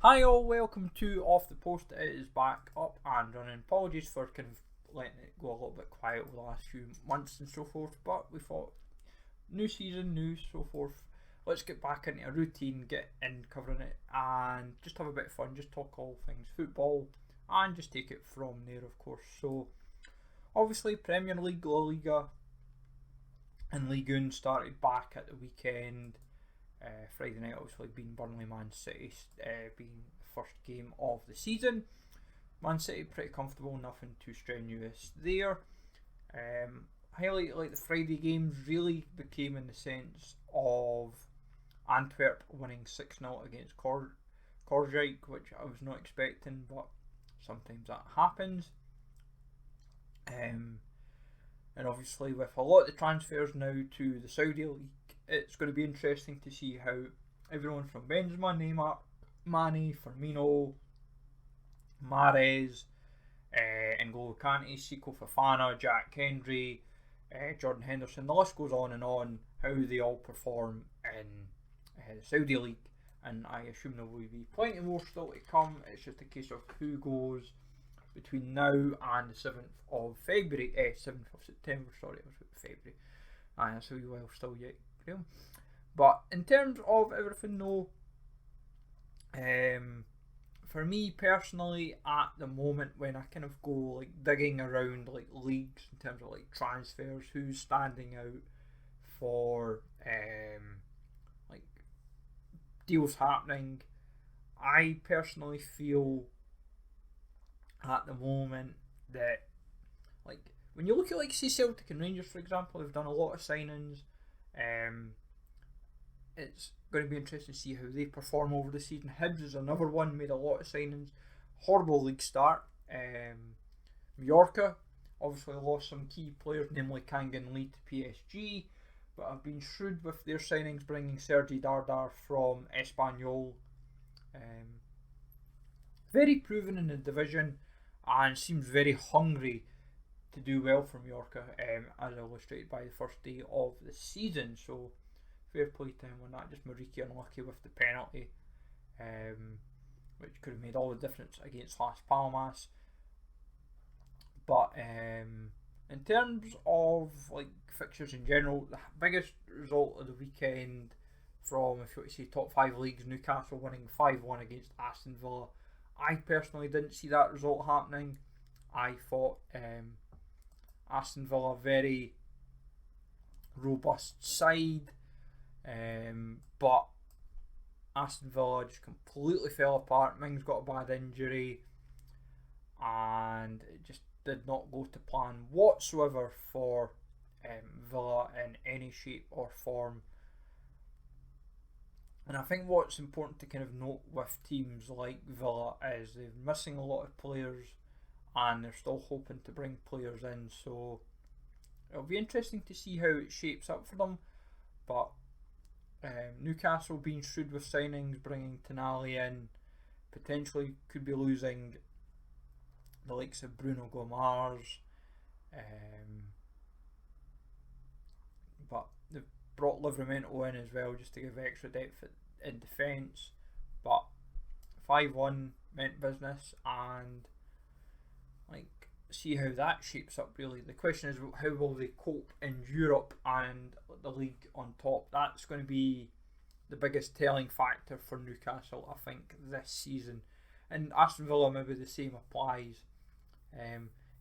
Hi all, welcome to Off the Post. It is back up and running. Apologies for kind of letting it go a little bit quiet over the last few months and so forth, but we thought new season, new so forth. Let's get back into a routine, get in covering it and just have a bit of fun, just talk all things football and just take it from there, of course. So obviously Premier League, Liga and Ligue started back at the weekend. Friday night obviously being Burnley Man City, being the first game of the season. Man City pretty comfortable, nothing too strenuous there. Highlight like the Friday games really became in the sense of Antwerp winning 6-0 against Kortrijk, which I was not expecting, but sometimes that happens. And obviously with a lot of the transfers now to the Saudi League, it's going to be interesting to see how everyone from Benzema, Neymar, Mane, Firmino, Mahrez, N'Golo Kante, Seko Fofana, Jack Hendry, Jordan Henderson, the list goes on and on, how they all perform in the Saudi League. And I assume there will be plenty more still to come. It's just a case of who goes between now and the 7th of February, 7th of September, sorry, it was February. That's a wee while still yet. But in terms of everything though, for me personally at the moment, when I kind of go like digging around like leagues in terms of like transfers, who's standing out for like deals happening, I personally feel at the moment that like when you look at like say Celtic and Rangers for example, they've done a lot of signings. It's going to be interesting to see how they perform over the season. Hibs is another one, made a lot of signings. Horrible league start. Mallorca obviously lost some key players, namely Kanga and Lee to PSG, but have been shrewd with their signings, bringing Sergi Dardar from Espanyol. Very proven in the division and seems very hungry to do well for Mallorca, as illustrated by the first day of the season. So fair play to him on that. Just Mariki unlucky with the penalty, which could have made all the difference against Las Palmas. But in terms of like fixtures in general, the biggest result of the weekend from, if you want to say top 5 leagues, Newcastle winning 5-1 against Aston Villa. I personally didn't see that result happening. I thought Aston Villa very robust side, but Aston Villa just completely fell apart. Mings got a bad injury and it just did not go to plan whatsoever for Villa in any shape or form. And I think what's important to kind of note with teams like Villa is they're missing a lot of players and they're still hoping to bring players in, so it'll be interesting to see how it shapes up for them. But Newcastle being shrewd with signings, bringing Tonali in, potentially could be losing the likes of Bruno Gomars, but they've brought Livramento in as well just to give extra depth in defence. But 5-1 meant business, and like see how that shapes up really. The question is how will they cope in Europe and the league on top. That's going to be the biggest telling factor for Newcastle I think this season. And Aston Villa maybe the same applies.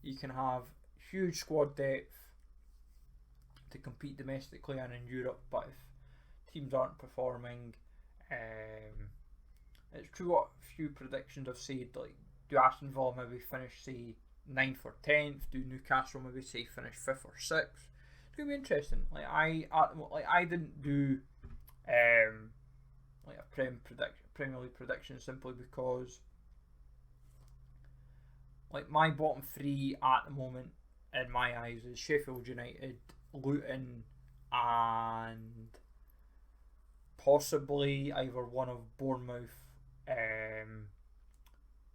You can have huge squad depth to compete domestically and in Europe, but if teams aren't performing, it's true what a few predictions have said, like do Aston Villa maybe finish say 9th or 10th, do Newcastle maybe say finish 5th or 6th. It's going to be interesting. Like I didn't do like a Premier League prediction simply because like my bottom 3 at the moment in my eyes is Sheffield United, Luton and possibly either one of Bournemouth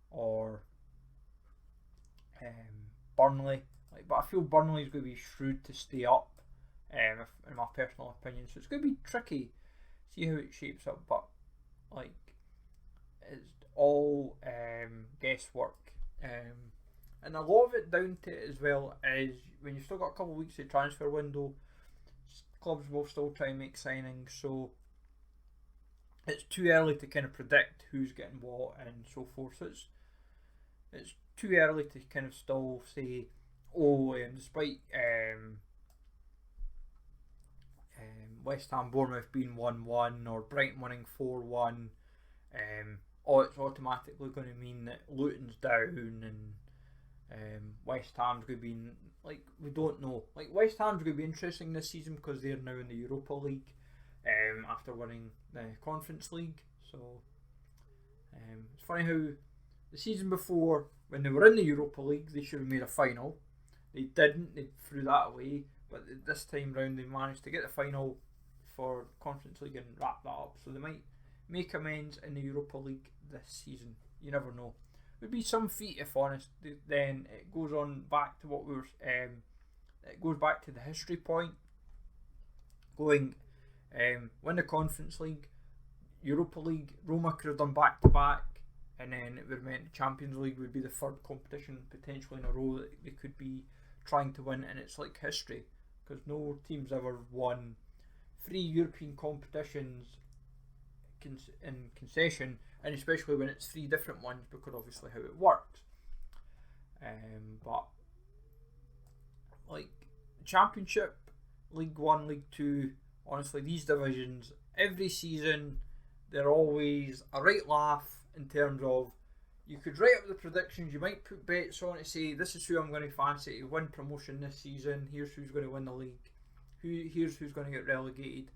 or Burnley. Like, but I feel Burnley is going to be shrewd to stay up, in my personal opinion. So it's going to be tricky. See how it shapes up. But like, it's all guesswork. And a lot of it down to it as well is when you've still got a couple of weeks of transfer window, clubs will still try and make signings, so it's too early to kind of predict who's getting what and so forth. So it's too early to kind of still say, despite West Ham Bournemouth being 1-1 or Brighton winning 4-1, it's automatically going to mean that Luton's down and West Ham's going to be we don't know. Like, West Ham's going to be interesting this season because they're now in the Europa League after winning the Conference League. So it's funny how the season before, when they were in the Europa League, they should have made a final. They didn't. They threw that away. But this time round, they managed to get the final for Conference League and wrap that up. So they might make amends in the Europa League this season. You never know. It would be some feat, if honest. Then it goes on back to what we were. It goes back to the history point. Win the Conference League, Europa League. Roma could have done back to back, and then it would have meant the Champions League would be the third competition potentially in a row that they could be trying to win, and it's like history because no team's ever won 3 European competitions in concession, and especially when it's 3 different ones, because obviously how it works. But like Championship, League 1, League 2, honestly, these divisions every season they're always a right laugh in terms of you could write up the predictions, you might put bets on to say this is who I'm going to fancy to win promotion this season, here's who's going to win the league, here's who's going to get relegated.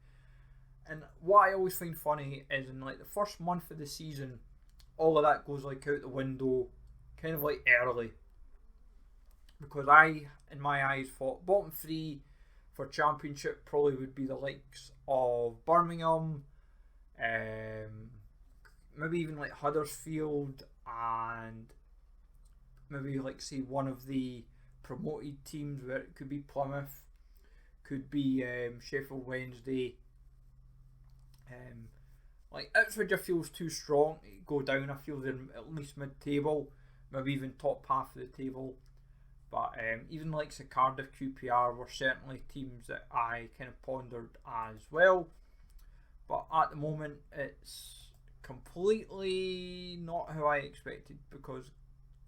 And what I always find funny is in like the first month of the season, all of that goes like out the window, kind of like early. Because I, in my eyes, thought bottom 3 for Championship probably would be the likes of Birmingham, maybe even like Huddersfield, and maybe like say one of the promoted teams where it could be Plymouth, could be Sheffield Wednesday. Like Ipswich, I feel is too strong to go down. I feel they're at least mid-table, maybe even top half of the table. But even like the Cardiff QPR were certainly teams that I kind of pondered as well. But at the moment, it's completely not how I expected, because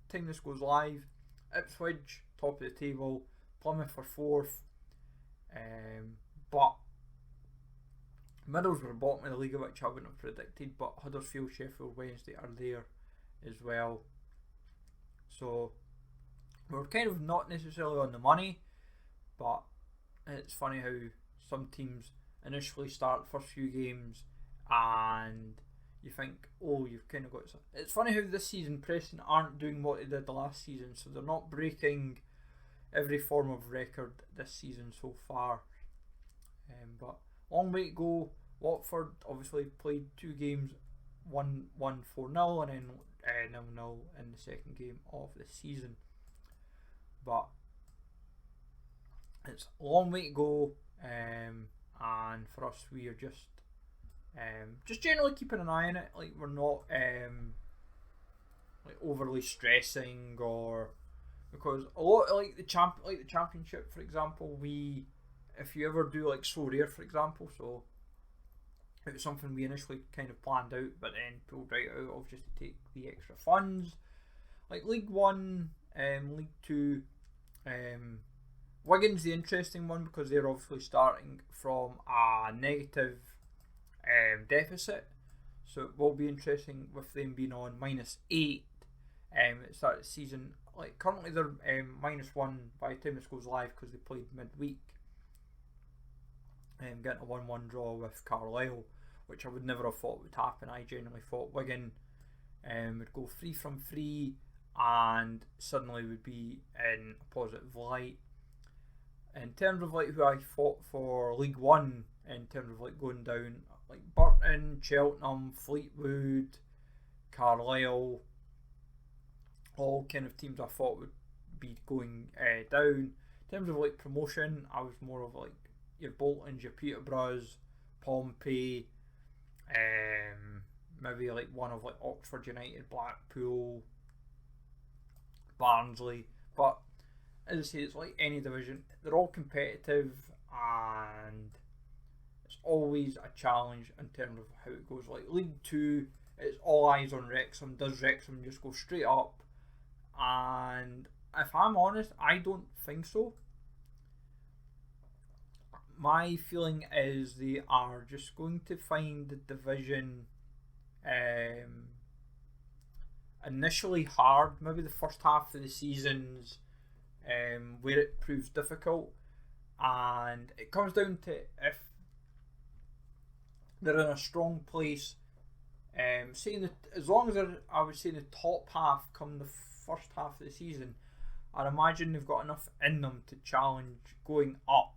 time this goes live, Ipswich top of the table, Plymouth for 4th, but Middlesbrough bottom of the Liga, which I wouldn't have predicted, but Huddersfield, Sheffield Wednesday are there as well. So we're kind of not necessarily on the money, but it's funny how some teams initially start first few games and you think, oh, you've kind of got some. It's funny how this season Preston aren't doing what they did the last season, so they're not breaking every form of record this season so far. But long way to go. Watford obviously played 2 games, won 4-0 and then 0-0 in the second game of the season. But it's a long way to go, and for us we are just generally keeping an eye on it. Like, we're not like overly stressing, or because a lot like the Championship, for example, if you ever do like So Rare, for example, so it was something we initially kind of planned out but then pulled right out of just to take the extra funds. Like League 1, League 2, Wigan's the interesting one because they're obviously starting from a negative deficit, so it will be interesting with them being on -8 at the start of the season. Like currently they're -1 by the time this goes live because they played midweek, getting a 1-1 draw with Carlisle, which I would never have thought would happen. I genuinely thought Wigan would go 3 from 3 and suddenly would be in a positive light. In terms of like who I thought for League 1, in terms of like going down, like Burton, Cheltenham, Fleetwood, Carlisle, all kind of teams I thought would be going down. In terms of like promotion, I was more of like your Boltons, your Peterboroughs, Pompey, maybe like one of like Oxford United, Blackpool, Barnsley. But as I say, it's like any division. They're all competitive, and it's always a challenge in terms of how it goes. Like League 2, it's all eyes on Wrexham. Does Wrexham just go straight up? And if I'm honest, I don't think so. My feeling is they are just going to find the division initially hard. Maybe the first half of the season's where it proves difficult, and it comes down to if they're in a strong place. Saying that as long as they're, I would say, the top half come the first half of the season, I'd imagine they've got enough in them to challenge going up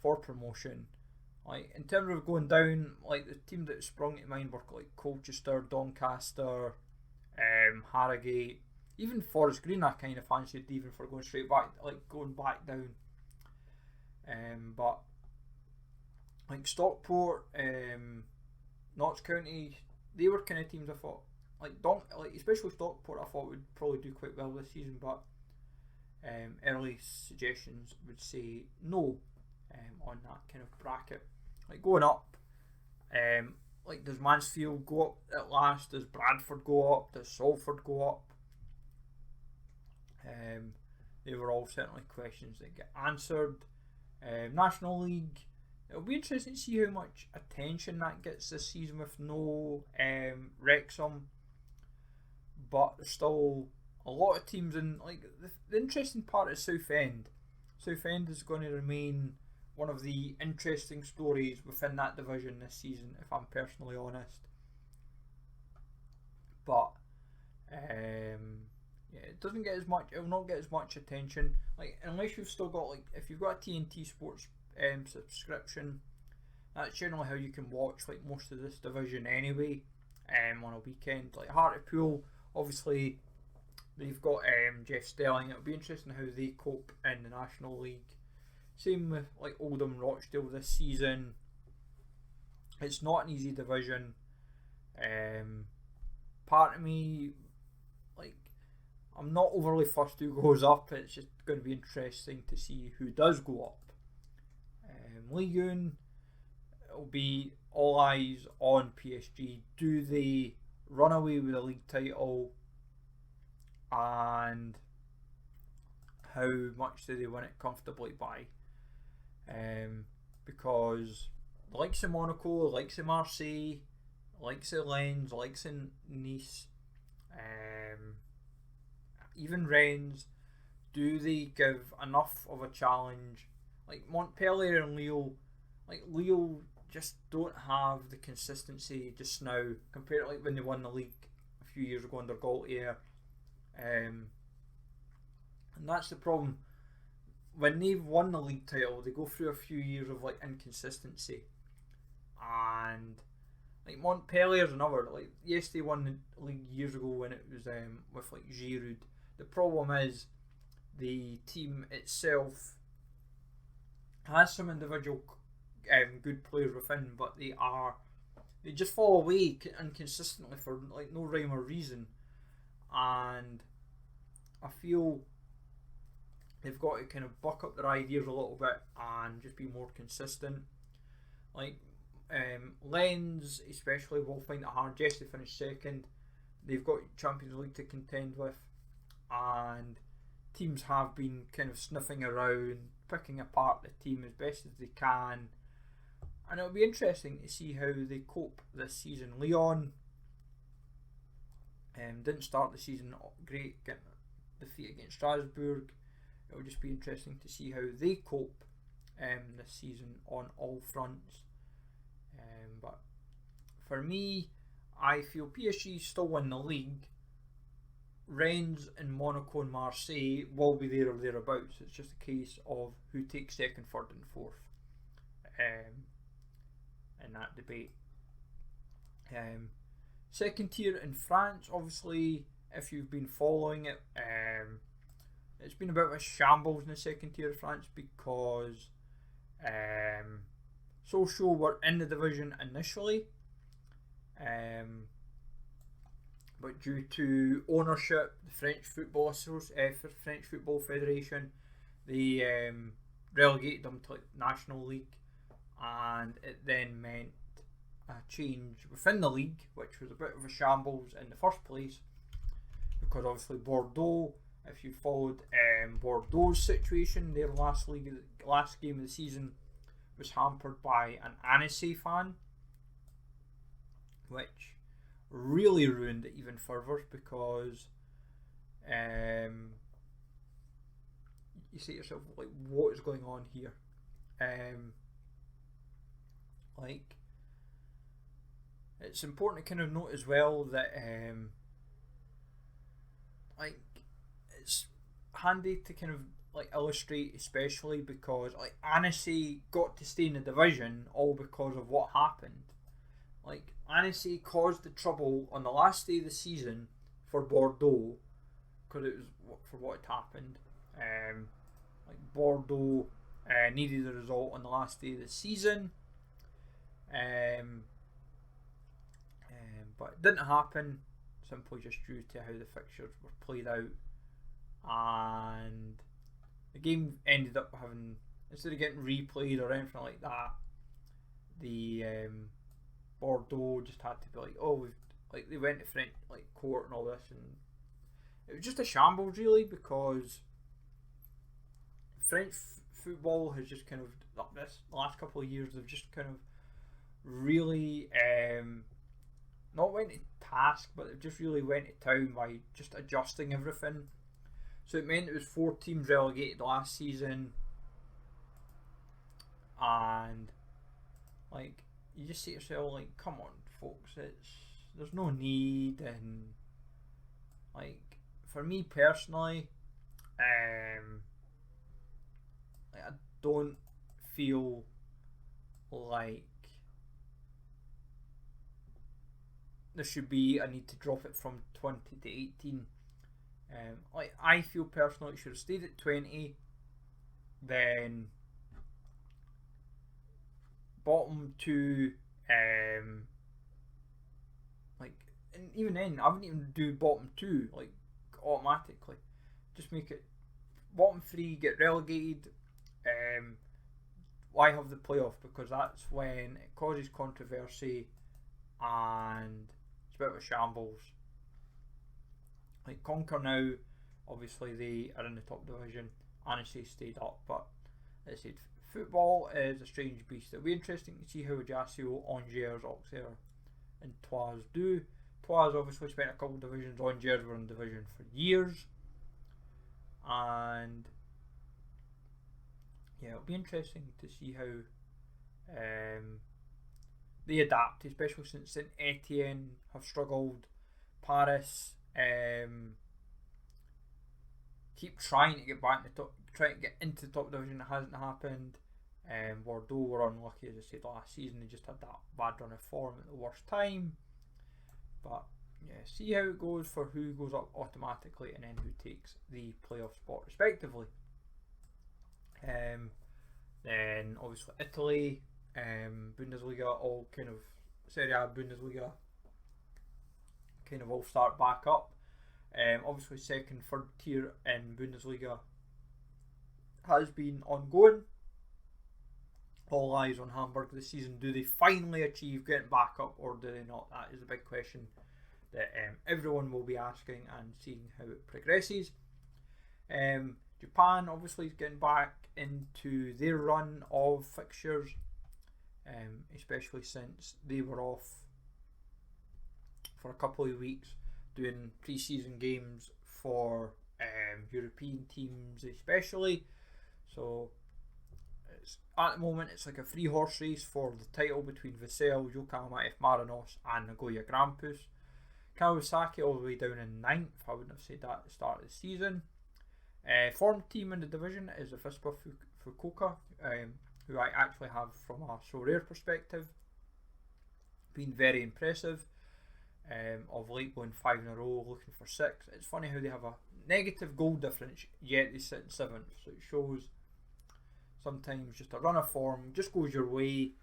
for promotion. Like in terms of going down, like the team that sprung to mind were like Colchester, Doncaster, Harrogate, even Forest Green. I kind of fancied even for going straight back, like going back down. But like Stockport, Notts County, they were kind of teams I thought like especially Stockport I thought would probably do quite well this season, but early suggestions would say no on that kind of bracket. Like going up, like does Mansfield go up at last? Does Bradford go up? Does Salford go up? They were all certainly questions that get answered. National League, it'll be interesting to see how much attention that gets this season with no Wrexham, but there's still a lot of teams in. Like the interesting part is Southend. Southend is going to remain one of the interesting stories within that division this season, if I'm personally honest. But yeah, it doesn't get as much. It will not get as much attention. Like unless you've still got like if you've got a TNT Sports subscription, that's generally how you can watch like most of this division anyway. On a weekend, like Hartlepool, obviously they've got Jeff Stelling. It'll be interesting how they cope in the National League. Same with like Oldham Rochdale this season. It's not an easy division. Part of me, like, I'm not overly fussed who goes up. It's just going to be interesting to see who does go up. Ligue 1, it'll be all eyes on PSG. Do they run away with the league title, and how much do they win it comfortably by? Because the likes of Monaco, the likes of Marseille, the likes of Lens, the likes of Nice, even Rennes, do they give enough of a challenge? Like Montpellier and Lille, like Lille just don't have the consistency just now compared to like when they won the league a few years ago under Gaultier, and that's the problem. When they've won the league title, they go through a few years of like inconsistency, and like Montpellier's another. Like yes, they won the league years ago when it was with like Giroud. The problem is the team itself has some individual good players within, but they just fall away inconsistently for like no rhyme or reason, and I feel they've got to kind of buck up their ideas a little bit and just be more consistent. Like Lens especially will find it hard. Yes, they finished second. They've got Champions League to contend with, and teams have been kind of sniffing around, picking apart the team as best as they can, and it'll be interesting to see how they cope this season. Lyon didn't start the season great, getting a defeat against Strasbourg. It'll just be interesting to see how they cope this season on all fronts. But for me, I feel PSG still win the league. Rennes and Monaco and Marseille will be there or thereabouts. It's just a case of who takes second, third and fourth in that debate. Second tier in France, obviously, if you've been following it, it's been a bit of a shambles in the second tier of France because Sochaux were in the division initially, but due to ownership, the French Football Federation, they relegated them to National League, and it then meant a change within the league, which was a bit of a shambles in the first place, because obviously Bordeaux, if you followed Bordeaux's situation, their last game of the season was hampered by an Annecy fan, which really ruined it even further, because you say to yourself, like, what is going on here? Like, it's important to kind of note as well that like, it's handy to kind of like illustrate, especially because like Annecy got to stay in the division all because of what happened. Like, Annecy caused the trouble on the last day of the season for Bordeaux, because it was for what had happened. Like, Bordeaux needed a result on the last day of the season, but it didn't happen, simply just due to how the fixtures were played out, and the game ended up having, instead of getting replayed or anything like that, the Bordeaux just had to be like, oh, they went to French court and all this, and it was just a shambles really, because French football has just kind of, the last couple of years, they've just kind of really not went to task, but they've just really went to town by just adjusting everything. So it meant it was 4 teams relegated last season, and like, you just say to yourself, like, come on folks, there's no need. And like, for me personally, like, I don't feel like there should be a need to drop it from 20 to 18. Like, I feel personally it should have stayed at 20, then bottom 2, like, and even then I wouldn't even do bottom 2 like automatically, just make it bottom 3 get relegated. Why have the playoff? Because that's when it causes controversy and it's a bit of a shambles. Like, Conquer now, obviously they are in the top division, Annecy stayed up, but as I said, football is a strange beast. It'll be interesting to see how Ajaccio, Angers, Auxerre and Troyes do. Troyes obviously spent a couple of divisions, Angers were in division for years, and yeah, it'll be interesting to see how they adapt, especially since Saint Etienne have struggled. Paris keep trying to get back in the top, trying to get into the top division. It hasn't happened. Bordeaux were unlucky, as I said, last season. They just had that bad run of form at the worst time. But yeah, see how it goes for who goes up automatically and then who takes the playoff spot respectively. Then obviously Italy, Bundesliga, all kind of Serie A, Bundesliga kind of all start back up. Obviously second, third tier in Bundesliga has been ongoing. All eyes on Hamburg this season. Do they finally achieve getting back up, or do they not? That is a big question that everyone will be asking and seeing how it progresses. Japan obviously is getting back into their run of fixtures, especially since they were off for a couple of weeks doing pre-season games for European teams especially. So at the moment it's like a 3-horse race for the title between Vassell, Yokohama F. Marinos and Nagoya Grampus. Kawasaki all the way down in 9th. I wouldn't have said that at the start of the season. Form team in the division is the Fispa Fukuoka, who I actually have from a So Rare perspective. Been very impressive. Of late going 5 in a row, looking for 6. It's funny how they have a negative goal difference, yet they sit in 7th. So it shows sometimes just a run of form just goes your way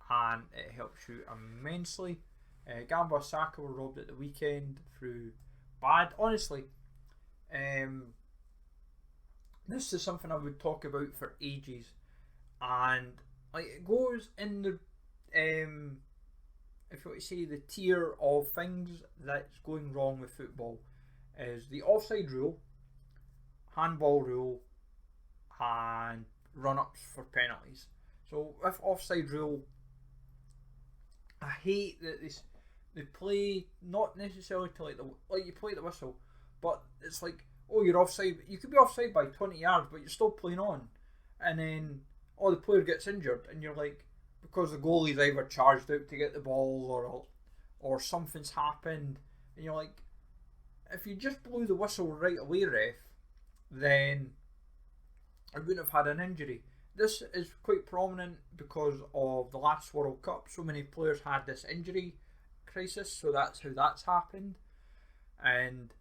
and it helps you immensely. Gamba Osaka were robbed at the weekend through bad. Honestly, this is something I would talk about for ages, and like it goes in the if you want to say the tier of things that's going wrong with football is the offside rule, handball rule, and run-ups for penalties. So with offside rule, I hate that they play not necessarily to like you play the whistle, but it's like, oh, you're offside. You could be offside by 20 yards, but you're still playing on, and then the player gets injured, and you're like, because the goalie's either charged out to get the ball or something's happened, and you're like, if you just blew the whistle right away, ref, then I wouldn't have had an injury. This is quite prominent because of the last World Cup. So many players had this injury crisis, so that's how that's happened. And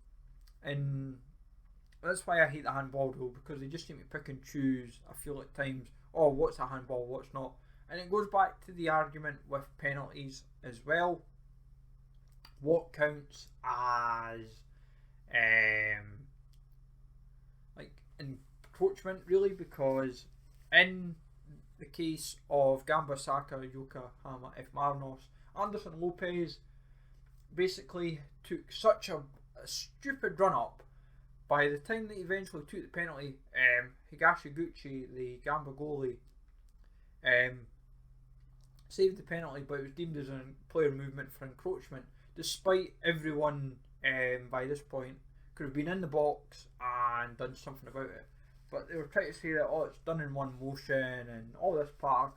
that's why I hate the handball rule, because they just seem to pick and choose. I feel at times, what's a handball, what's not. And it goes back to the argument with penalties as well. What counts as like encroachment, really? Because in the case of Gamba Saka, Yokohama F. Marinos, Anderson Lopez basically took such a stupid run up. By the time that he eventually took the penalty, Higashiguchi, the Gamba goalie, saved the penalty, but it was deemed as a player movement for encroachment, despite everyone by this point could have been in the box and done something about it. But they were trying to say that, it's done in one motion and all this part.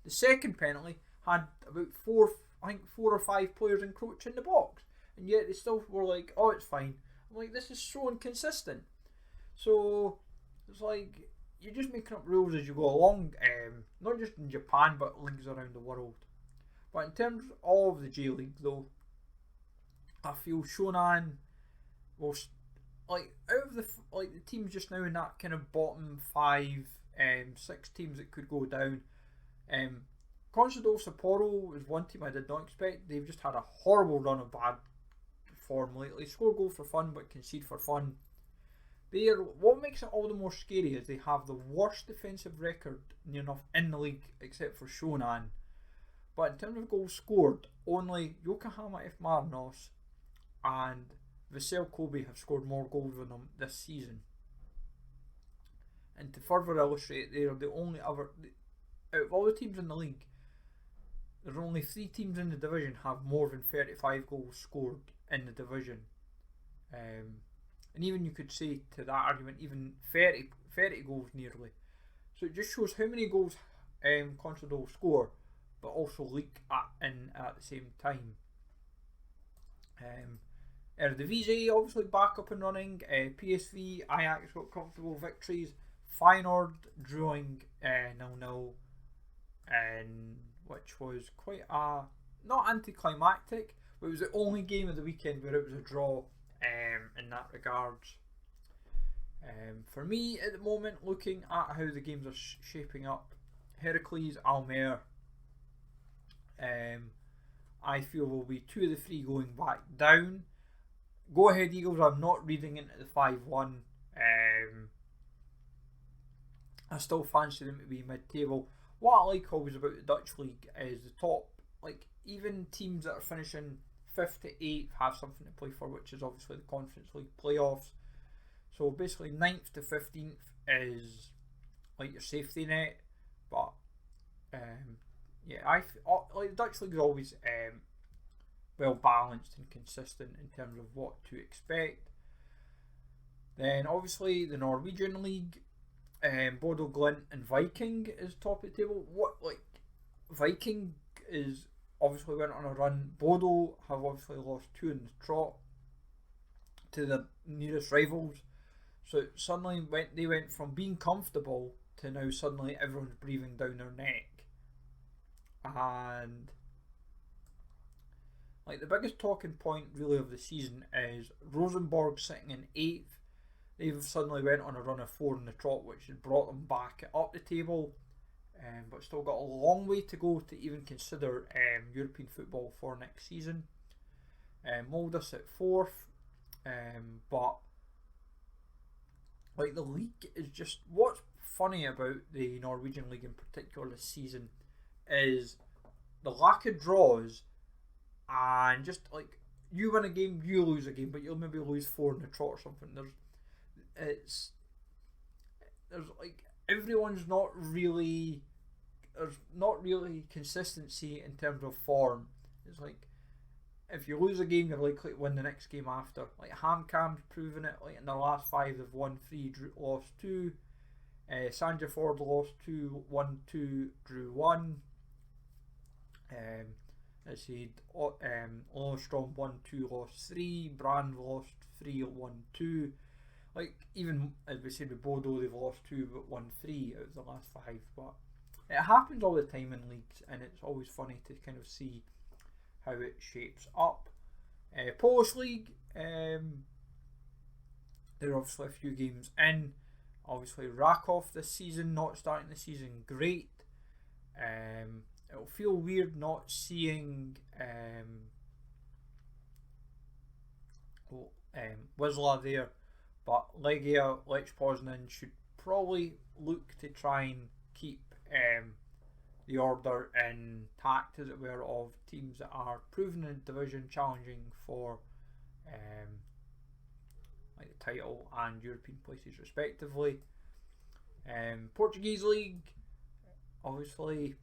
The second penalty had about four or five players encroach in the box, and yet they still were like, it's fine. I'm like, this is so inconsistent. So it's like, you're just making up rules as you go along, not just in Japan but leagues around the world. But in terms of the J League though, I feel Shonan will, like, out of the teams just now in that kind of bottom 6 teams that could go down, Consadole Sapporo is one team I did not expect. They've just had a horrible run of bad form lately. Score goals for fun but concede for fun. What makes it all the more scary is they have the worst defensive record near enough in the league except for Shonan. But in terms of goals scored, only Yokohama F. Marinos and Vissel Kobe have scored more goals than them this season. And to further illustrate, they are the only other, out of all the teams in the league, there's only 3 teams in the division have more than 35 goals scored in the division. And even you could say to that argument, even 30 goals nearly. So it just shows how many goals Consadole score, but also leak at the same time. Eredivisie obviously back up and running. PSV, Ajax got comfortable victories. Feyenoord drawing 0-0, which was quite not anticlimactic, but it was the only game of the weekend where it was a draw in that regards. For me at the moment, looking at how the games are shaping up, Heracles, Almere, I feel will be 2 of the 3 going back down. Go Ahead Eagles, I'm not reading into the 5-1. I still fancy them to be mid-table. What I like always about the Dutch League is the top, like, even teams that are finishing 5th to 8th have something to play for, which is obviously the Conference League playoffs. So basically 9th to 15th is like your safety net, but like the Dutch League is always well balanced and consistent in terms of what to expect. Then obviously the Norwegian League, Bodo Glimt and Viking is top of the table. Viking is obviously went on a run. Bodo have obviously lost 2 in the trot to the nearest rivals. So suddenly they went from being comfortable to now suddenly everyone's breathing down their neck. And like the biggest talking point really of the season is Rosenborg sitting in 8th. They've suddenly went on a run of 4 in the trot, which has brought them back up the table. but still got a long way to go to even consider European football for next season. Molde at 4th, but like the league is just, what's funny about the Norwegian league in particular this season is the lack of draws, and just like you win a game, you lose a game, but you'll maybe lose 4 in the trot or something. There's like everyone's not really, there's not really consistency in terms of form. It's like if you lose a game, you're likely to win the next game after. Like Hamkam's proven it. Like in the last 5, they've won 3, lost 2. Sandefjord lost 2, won 2, drew 1. Let's see, Lillestrøm won 2, lost 3. Brand lost 3, won 2. Like even as we said with Bodo, they've lost 2 but won 3 out of the last 5. But it happens all the time in leagues, and it's always funny to kind of see how it shapes up. Polish League, there are obviously a few games in. Obviously Rakov this season, not starting the season great. It'll feel weird not seeing Wisla there, but Legia, Lech Poznan should probably look to try and keep the order intact, as it were, of teams that are proven in the division, challenging for like the title and European places respectively. Portuguese League, obviously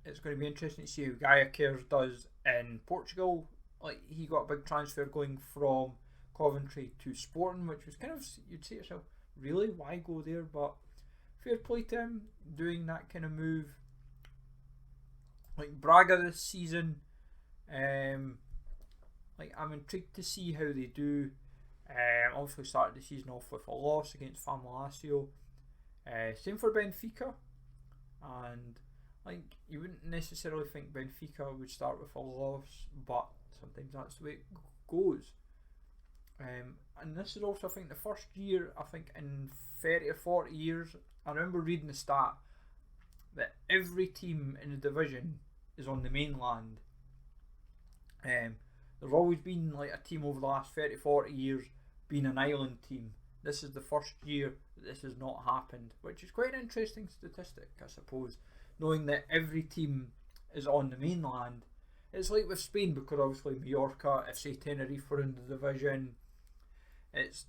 it's going to be interesting to see how Gaia Cares does in Portugal. Like he got a big transfer going from Coventry to Sporting, which was kind of, you'd say to yourself, really, why go there? But fair play to him doing that kind of move. Like Braga this season, like I'm intrigued to see how they do. Obviously started the season off with a loss against Famalicão. Same for Benfica, and like you wouldn't necessarily think Benfica would start with a loss, but sometimes that's the way it goes. And this is also, I think, the first year, I think, in 30 or 40 years, I remember reading the stat that every team in the division is on the mainland. There's always been like a team over the last 30, 40 years being an island team. This is the first year that this has not happened, which is quite an interesting statistic, I suppose, knowing that every team is on the mainland. It's like with Spain, because obviously Mallorca, FC Tenerife are in the division.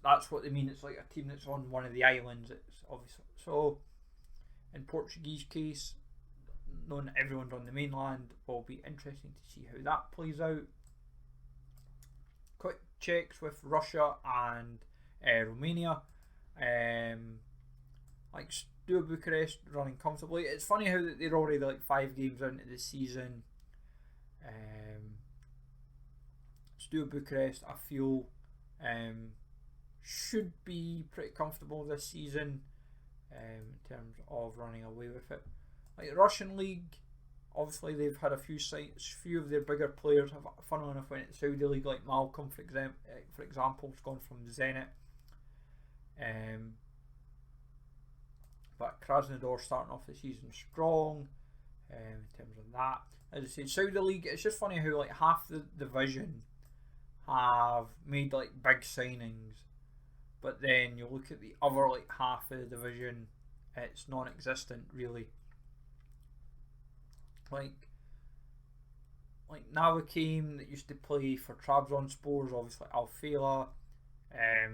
That's what they mean. It's like a team that's on one of the islands. It's obviously so. In Portuguese case, knowing that everyone's on the mainland will be interesting to see how that plays out. Quick checks with Russia and Romania. Like Steaua Bucharest running comfortably. It's funny how they're already like 5 games into the season. Steaua Bucharest, I feel, should be pretty comfortable this season in terms of running away with it. Like the Russian League, obviously they've had a few sites, few of their bigger players have, funnily enough, went to Saudi League, like Malcolm for example, has gone from Zenit. But Krasnodar starting off the season strong in terms of that. As I said, Saudi League, it's just funny how like half the division have made like big signings, but then you look at the other like half of the division, it's non-existent really. Like Navakim that used to play for Trabzonspor, obviously Alfela.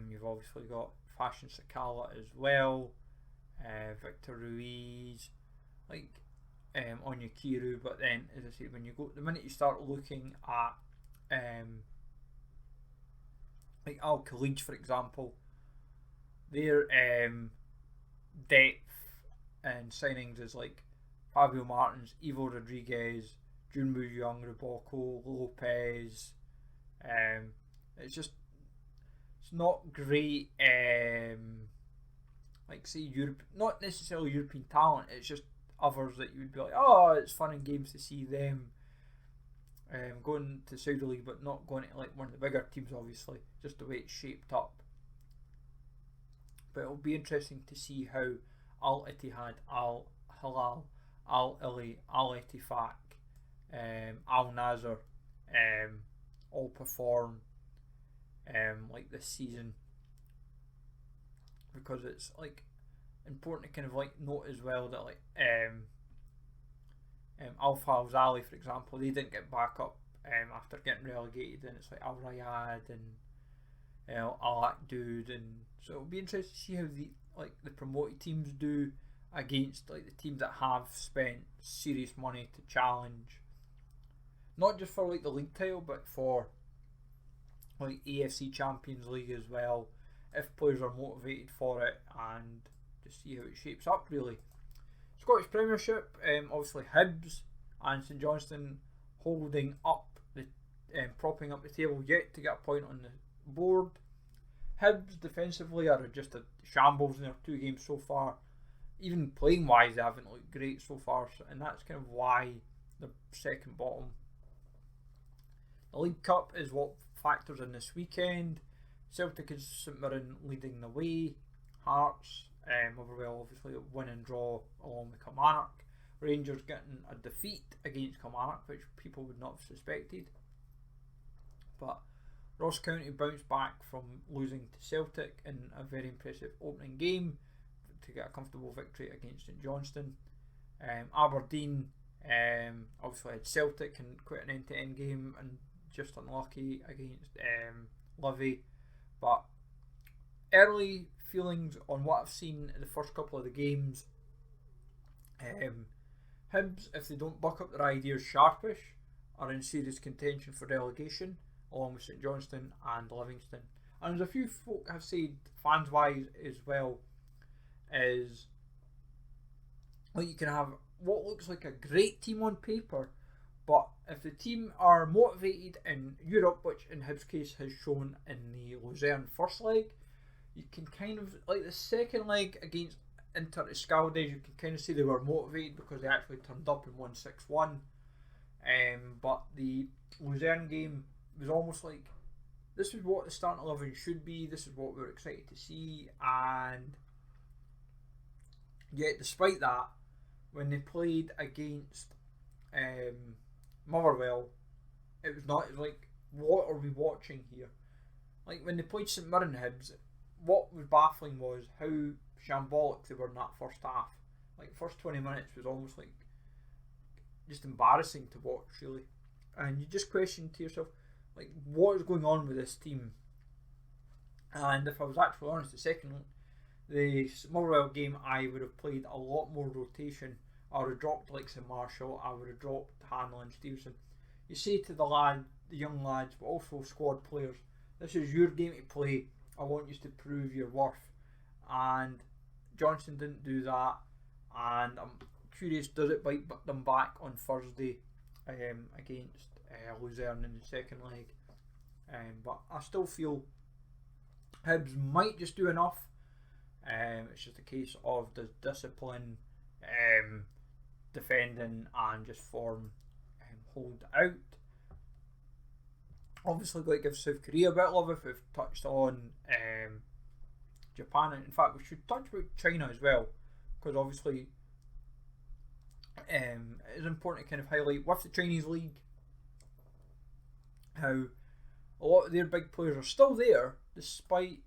You've obviously got Fashion Sakala as well, Victor Ruiz, like Onyekiru. But then, as I said, when you go, the minute you start looking at like Al Khalid, for example, their depth and signings is like Fabio Martins, Ivo Rodriguez, Junbu Young, Ribocco, Lopez. It's just, it's not great. Like say Europe, not necessarily European talent. It's just others that you would be like, oh, it's fun in games to see them going to Saudi League, but not going to like one of the bigger teams. Obviously, just the way it's shaped up. But it'll be interesting to see how Al Ittihad, Al Hilal, Al Ahly, Al Ettifaq, Al Nasser, all perform like this season, because it's like important to kind of like note as well that like Al Fawzali, for example, they didn't get back up after getting relegated, and it's like Al Riyad and Al Akdoud, and so it'll be interesting to see how the promoted teams do against like the teams that have spent serious money to challenge, not just for like the league title, but for like AFC Champions League as well, if players are motivated for it, and just see how it shapes up really. Scottish Premiership, obviously Hibs and St Johnstone holding up the propping up the table, yet to get a point on the board. Hibs defensively are just a shambles in their 2 games so far. Even playing wise, they haven't looked great so far, and that's kind of why they're second bottom. The League Cup is what factors in this weekend. Celtic and St Mirren leading the way. Hearts, Motherwell obviously a win and draw along with Kilmarnock. Rangers getting a defeat against Kilmarnock, which people would not have suspected. But Ross County bounced back from losing to Celtic in a very impressive opening game to get a comfortable victory against St Johnstone. Aberdeen obviously had Celtic and quite an end-to-end game and just unlucky against Livy. But early feelings on what I've seen in the first couple of the games, Hibs, if they don't buck up their ideas sharpish, are in serious contention for relegation, along with St Johnstone and Livingston. And there's a few folk have said, fans wise as well, is like you can have what looks like a great team on paper, but if the team are motivated in Europe, which in Hibs' case has shown in the Luzerne first leg, you can kind of, like the second leg against Inter Escaldes, you can kind of see they were motivated because they actually turned up and won 6-1. But the Luzerne game was almost like, this is what the starting 11 should be, this is what we're excited to see, and yet despite that, when they played against Motherwell, it was not, it was like, what are we watching here? Like when they played St Mirren Hibs, what was baffling was how shambolic they were in that first half. Like first 20 minutes was almost like just embarrassing to watch really, and you just question to yourself, like, what is going on with this team? And if I was actually honest, the Motherwell game, I would have played a lot more rotation. I would have dropped like St Marshall, I would have dropped Hanlon and Stevenson. You say to the young lads, but also squad players, this is your game to play. I want you to prove your worth. And Johnson didn't do that, and I'm curious, does it bite them back on Thursday against Luzerne in the second leg? But I still feel Hibs might just do enough. It's just a case of the discipline, defending, and just form hold out. Obviously, got to give South Korea a bit of love if we've touched on Japan. And in fact, we should touch about China as well, because obviously it is important to kind of highlight with the Chinese league how a lot of their big players are still there, despite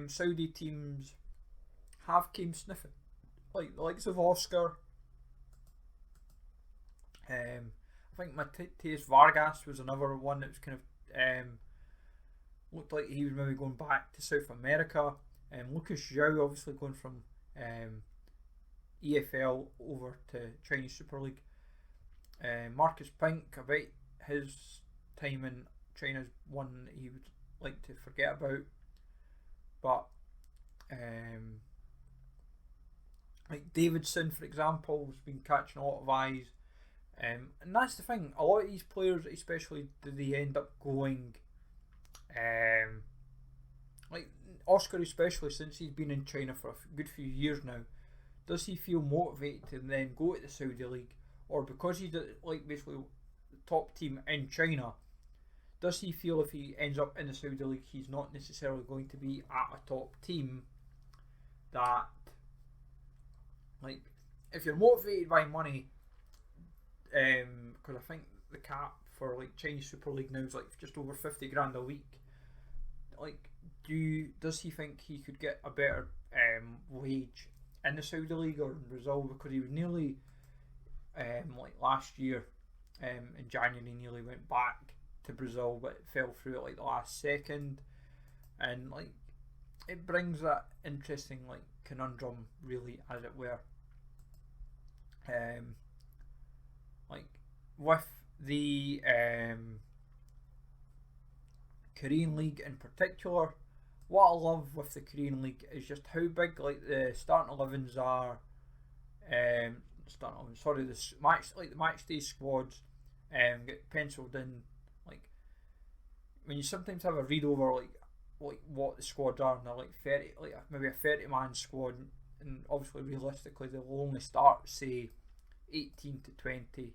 Saudi teams have came sniffing, like the likes of Oscar. I think Matthias Vargas was another one that was kind of looked like he was maybe going back to South America. Lucas Zhao obviously going from EFL over to Chinese Super League. Marcus Pink, I bet his time in China's one that he would like to forget about. But like Davidson, for example, has been catching a lot of eyes. And that's the thing, a lot of these players, especially, do they end up going, like Oscar especially, since he's been in China for a good few years now, does he feel motivated to then go to the Saudi League? Or because he's like basically the top team in China, does he feel if he ends up in the Saudi League he's not necessarily going to be at a top team? That, like, if you're motivated by money, because I think the cap for like Chinese Super League now is like just over 50 grand a week. Like, does he think he could get a better wage in the Saudi League or in Brazil? Because he was nearly like last year in January nearly went back to Brazil, but it fell through at like the last second, and like it brings that interesting like conundrum, really, as it were. Like with the Korean League in particular, what I love with the Korean League is just how big like the starting 11s are. The match day squads get penciled in. Like when you sometimes have a read over like what the squads are, and they're like 30, like maybe a 30-man squad, and obviously realistically they'll only start say 18 to 20.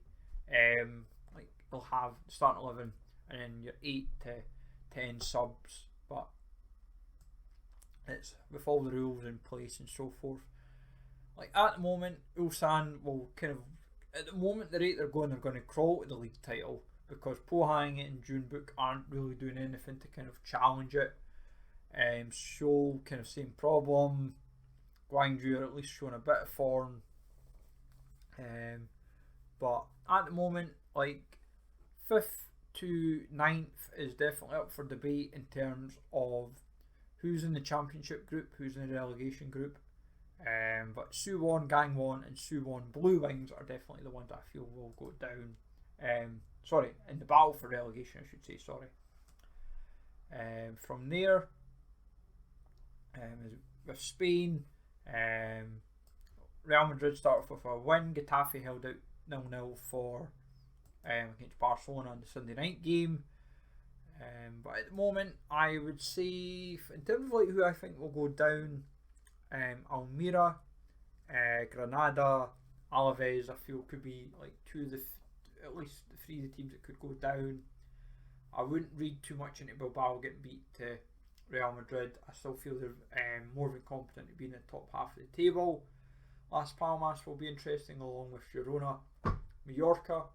Like they'll have starting 11 and then your 8 to 10 subs, but it's with all the rules in place and so forth. Like at the moment, Ulsan will kind of, at the moment the rate they're going to crawl to the league title, because Pohang and Junebuk aren't really doing anything to kind of challenge it. Seoul kind of same problem. Gwangju are at least showing a bit of form. But at the moment, like 5th to 9th is definitely up for debate in terms of who's in the championship group, who's in the relegation group. But Suwon, Gangwon and Suwon Blue Wings are definitely the ones I feel will go down. In the battle for relegation, I should say, from there, with Spain, Real Madrid started with a win. Getafe held out 0-0 for against Barcelona on the Sunday night game. But at the moment, I would say, in terms of like who I think will go down, Almira, Granada, Alaves, I feel could be like at least the 3 of the teams that could go down. I wouldn't read too much into Bilbao getting beat to Real Madrid. I still feel they're more than competent to be in the top half of the table. Las Palmas will be interesting, along with Girona. Mallorca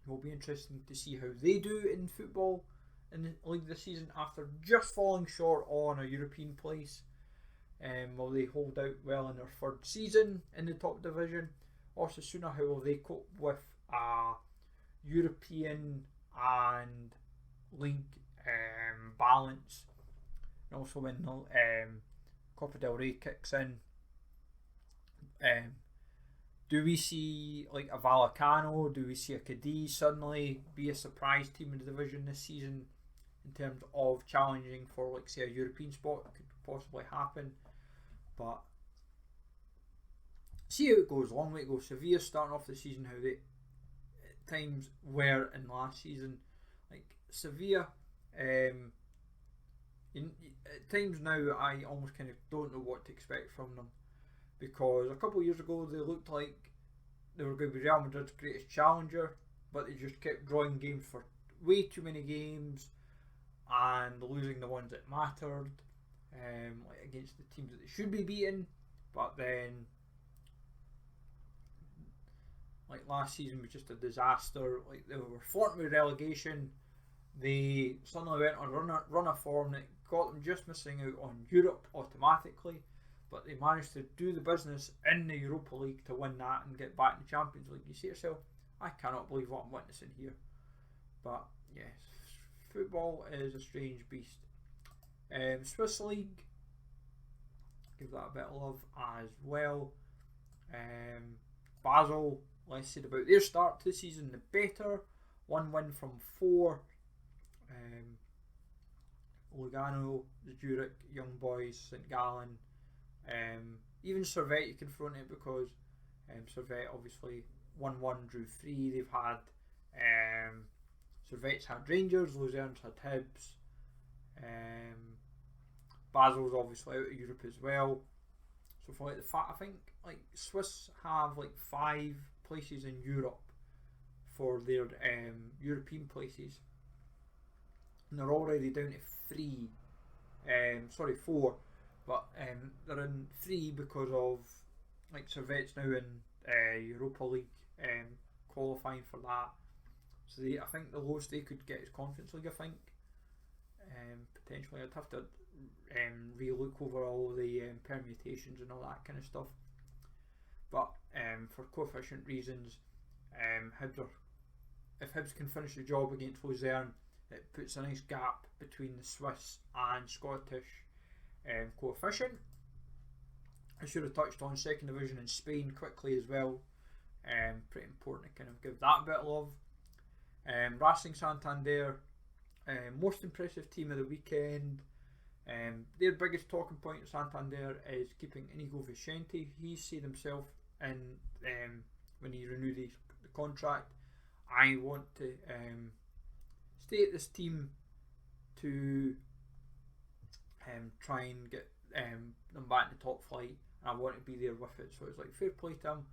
will be interesting to see how they do in football in the league this season after just falling short on a European place. Will they hold out well in their 3rd season in the top division? Osasuna, how will they cope with a European and league balance? And also when Copa del Rey kicks in, do we see like a Vallecano? Do we see a Cadiz suddenly be a surprise team in the division this season in terms of challenging for like say a European spot? It could possibly happen, but see how it goes. Long way to go. Sevilla starting off the season how they at times were in last season. Like Sevilla, at times now I almost kind of don't know what to expect from them, because a couple of years ago they looked like they were going to be Real Madrid's greatest challenger, but they just kept drawing games for way too many games and losing the ones that mattered, like against the teams that they should be beating. But then, like last season was just a disaster. Like they were flirting with relegation. They suddenly went on a run of form that got them just missing out on Europe automatically. But they managed to do the business in the Europa League to win that and get back in the Champions League. You see yourself, I cannot believe what I'm witnessing here. But yes, football is a strange beast. Swiss League, give that a bit of love as well. Basel, less said about their start to the season, the better. 1 win from 4. Lugano, Zurich, Young Boys, St Gallen. Even Servette you can throw in it, because Servette obviously 1-1 drew 3. They've had Servette's had Rangers, Luzerne's had Hibs. Basel's obviously out of Europe as well. So for like I think like Swiss have like 5 places in Europe for their European places, and they're already down to 4. But they're in 3 because of like Servette's now in Europa League qualifying for that. So I think the lowest they could get is Conference League, I think. Potentially I'd have to re-look over all the permutations and all that kind of stuff. But for coefficient reasons, if Hibs can finish the job against Luzerne, it puts a nice gap between the Swiss and Scottish coefficient. I should have touched on second division in Spain quickly as well. Pretty important to kind of give that a bit of love. Racing Santander, most impressive team of the weekend. Their biggest talking point at Santander is keeping Inigo Vicente. He said himself in when he renewed the contract, I want to stay at this team to try and get them back in the top flight, and I want to be there with it. So it's like fair play to him,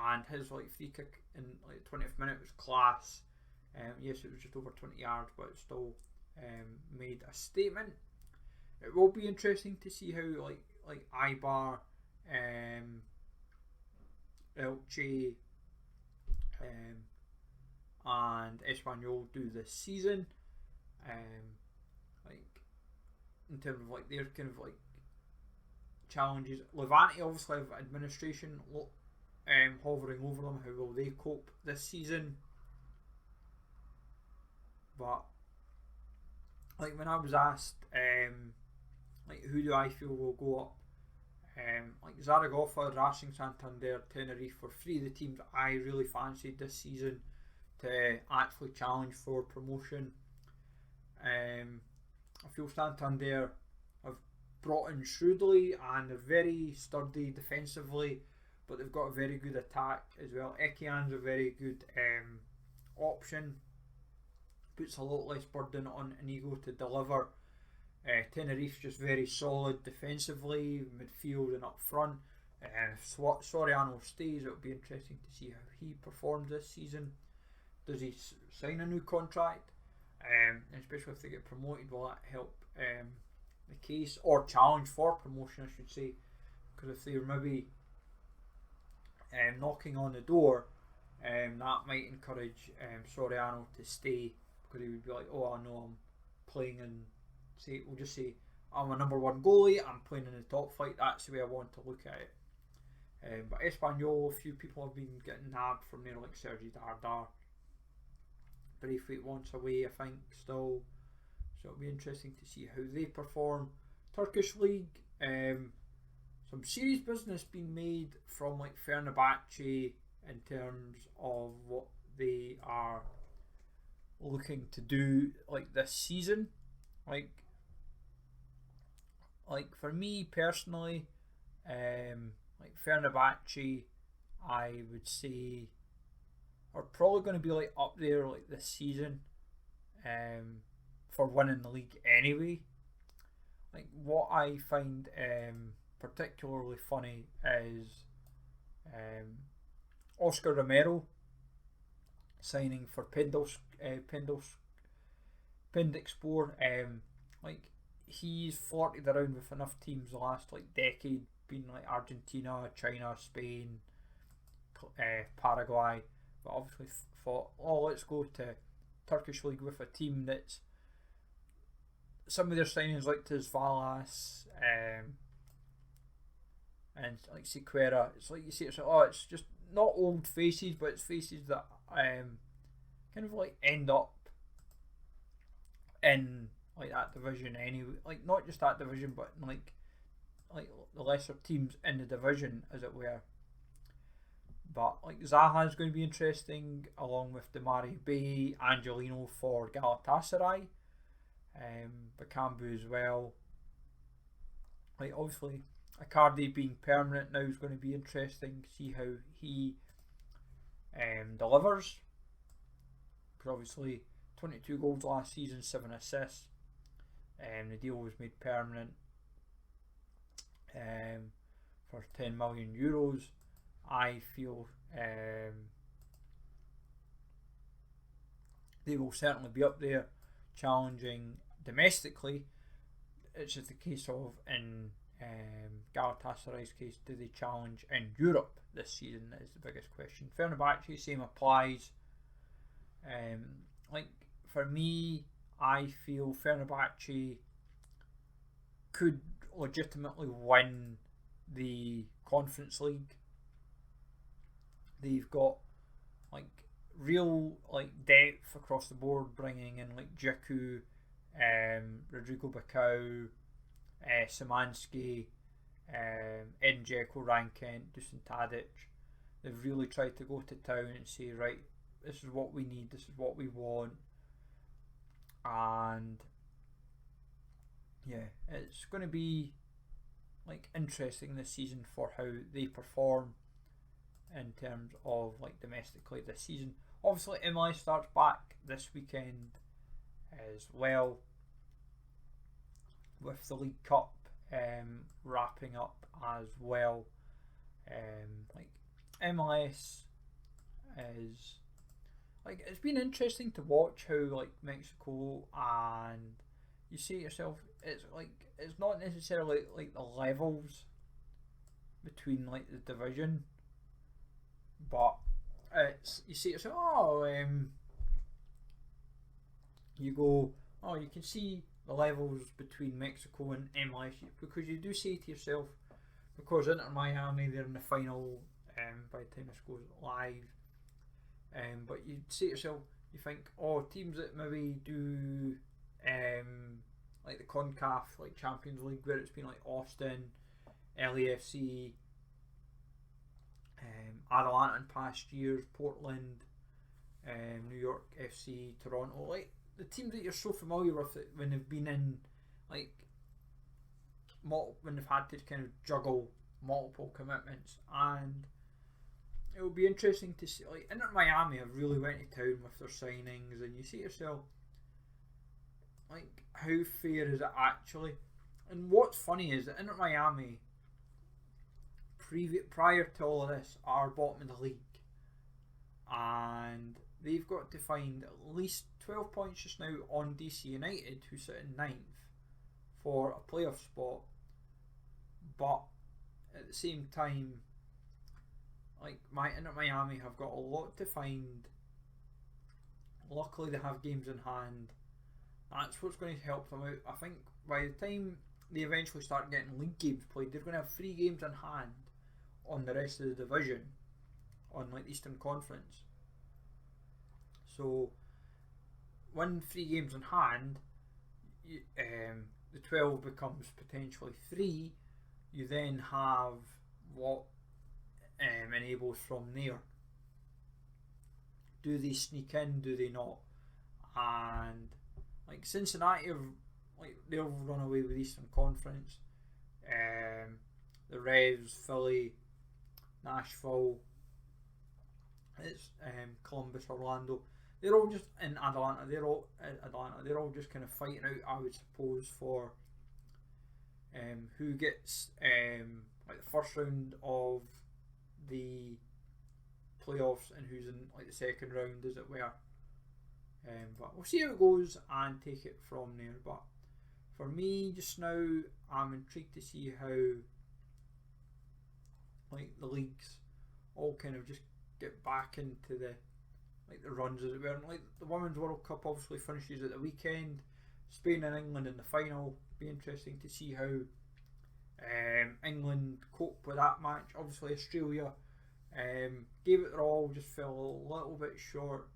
and his like free kick in like 20th minute was class. Yes, it was just over 20 yards, but it still made a statement. It will be interesting to see how like Eibar, Elche, and Espanyol do this season. Like in terms of like their kind of like challenges. Levante obviously have administration hovering over them. How will they cope this season? But like when I was asked like who do I feel will go up, like Zaragoza, Racing Santander, Tenerife were three of the teams I really fancied this season to actually challenge for promotion. I feel Santander have brought in shrewdly and they're very sturdy defensively, but they've got a very good attack as well. Ekian's a very good option, puts a lot less burden on Inigo to deliver. Tenerife's just very solid defensively, midfield and up front. If Soriano stays, it'll be interesting to see how he performs this season. Does he sign a new contract? Especially if they get promoted, will that help the case, or challenge for promotion, I should say? Because if they're maybe knocking on the door, that might encourage Soriano to stay, because he would be like, oh, I know I'm playing in, say, we'll just say I'm a number one goalie, I'm playing in the top flight, that's the way I want to look at it. But Espanyol, a few people have been getting nabbed from there, like Sergi Dardar. Briefly once away, I think, still. So it'll be interesting to see how they perform. Turkish League, some serious business being made from like Fenerbahce in terms of what they are looking to do like this season. Like for me personally, like Fenerbahce, I would say are probably going to be like up there like this season, for winning the league anyway. Like what I find particularly funny is Oscar Romero signing for Pendikspor. Like he's flirted around with enough teams the last like decade, been like Argentina, China, Spain, Paraguay, but obviously thought, oh, let's go to Turkish League with a team that's some of their signings like Tezvalas and like Sequeira. It's like you see, it's like, oh, it's just not old faces, but it's faces that kind of like end up in like that division anyway. Like not just that division, but like the lesser teams in the division, as it were. But like Zaha is going to be interesting, along with Demari Bay, Angelino for Galatasaray, Bakambu as well. Like obviously, Icardi being permanent now is going to be interesting. See how he delivers. Because obviously, 22 goals last season, 7 assists. The deal was made permanent for €10 million. I feel they will certainly be up there challenging domestically. It's just a case of in Galatasaray's case, do they challenge in Europe this season? That is the biggest question. Fenerbahce, same applies. Like for me, I feel Fenerbahce could legitimately win the Conference League. They've got like real like depth across the board, bringing in like Džiku, Rodrigo Bacau, Szymanski, Edin Dzeko, Ryan Kent, Dusan Tadic. They've really tried to go to town and say, right, this is what we need, this is what we want. And yeah, it's going to be like interesting this season for how they perform in terms of like domestically this season. Obviously MLS starts back this weekend as well, with the League Cup wrapping up as well. Like MLS is like, it's been interesting to watch how like Mexico, and you say to yourself, it's like it's not necessarily like the levels between like the division, but it's, you say to yourself, you go, oh, you can see the levels between Mexico and MLS, because you do say to yourself, because Inter Miami, they're in the final by the time this goes live, but you say to yourself, you think, oh, teams that maybe do like the CONCACAF like Champions League, where it's been like Austin, LAFC, Atalanta in past years, Portland, New York FC, Toronto, like the teams that you're so familiar with when they've been in like when they've had to kind of juggle multiple commitments. And it will be interesting to see, like Inter Miami have really went to town with their signings, and you see yourself, like, how fair is it actually? And what's funny is that Inter Miami, prior to all of this, are bottom of the league, and they've got to find at least 12 points just now on DC United, who sit in 9th, for a playoff spot. But at the same time, like, Inter Miami have got a lot to find. Luckily they have games in hand. That's what's going to help them out. I think by the time they eventually start getting league games played, they're going to have 3 games in hand on the rest of the division, on like the Eastern Conference. So when 3 games in hand, the 12 becomes potentially 3. You then have what enables from there. Do they sneak in? Do they not? And like Cincinnati have, like, they'll run away with Eastern Conference. The Revs, Philly, Nashville, it's Columbus, Orlando. They're all just in Atlanta. They're all just kind of fighting out, I would suppose, for who gets like the first round of the playoffs and who's in like the second round, as it were. But we'll see how it goes and take it from there. But for me just now, I'm intrigued to see how like the leagues all kind of just get back into the runs, as it were. And like the Women's World Cup obviously finishes at the weekend. Spain and England in the final. Be interesting to see how England cope with that match. Obviously Australia gave it their all, just fell a little bit short.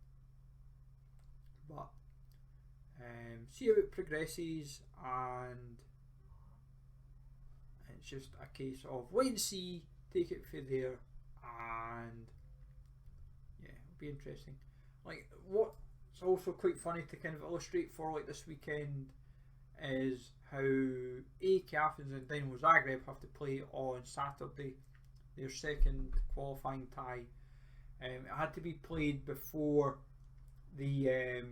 But see how it progresses, and it's just a case of wait and see, take it from there, and yeah, it'll be interesting. Like, what's also quite funny to kind of illustrate for like this weekend is how AEK Athens and Dynamo Zagreb have to play on Saturday, their second qualifying tie. It had to be played before the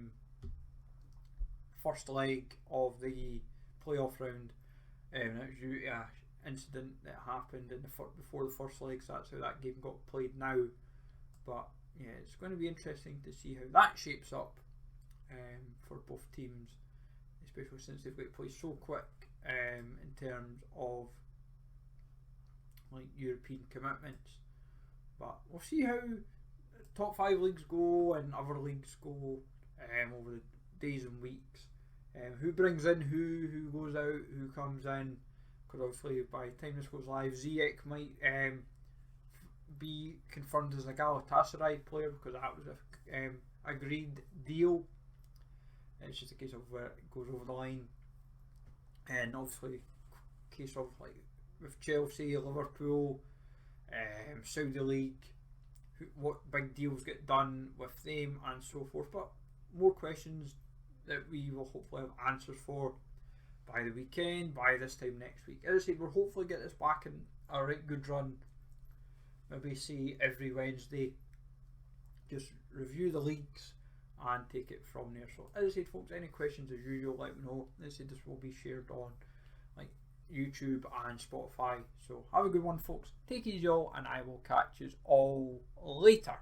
first leg of the playoff round. It was due to an incident that happened in before the first leg, so that's how that game got played now. But yeah, it's going to be interesting to see how that shapes up for both teams, especially since they've got to play so quick in terms of like European commitments. But we'll see how top 5 leagues go and other leagues go over the days and weeks. Who brings in who goes out, who comes in. Because obviously by the time this goes live, Ziyech might be confirmed as a Galatasaray player because that was a agreed deal. It's just a case of where it goes over the line. And obviously, case of like with Chelsea, Liverpool, Saudi League, what big deals get done with them and so forth. But more questions that we will hopefully have answers for by the weekend, by this time next week. As I said, we'll hopefully get this back in a right good run. Maybe see every Wednesday, just review the leagues and take it from there. So as I said, folks, any questions as usual, let me know. As I said, this will be shared on like YouTube and Spotify. So have a good one, folks. Take it easy all, and I will catch you all later.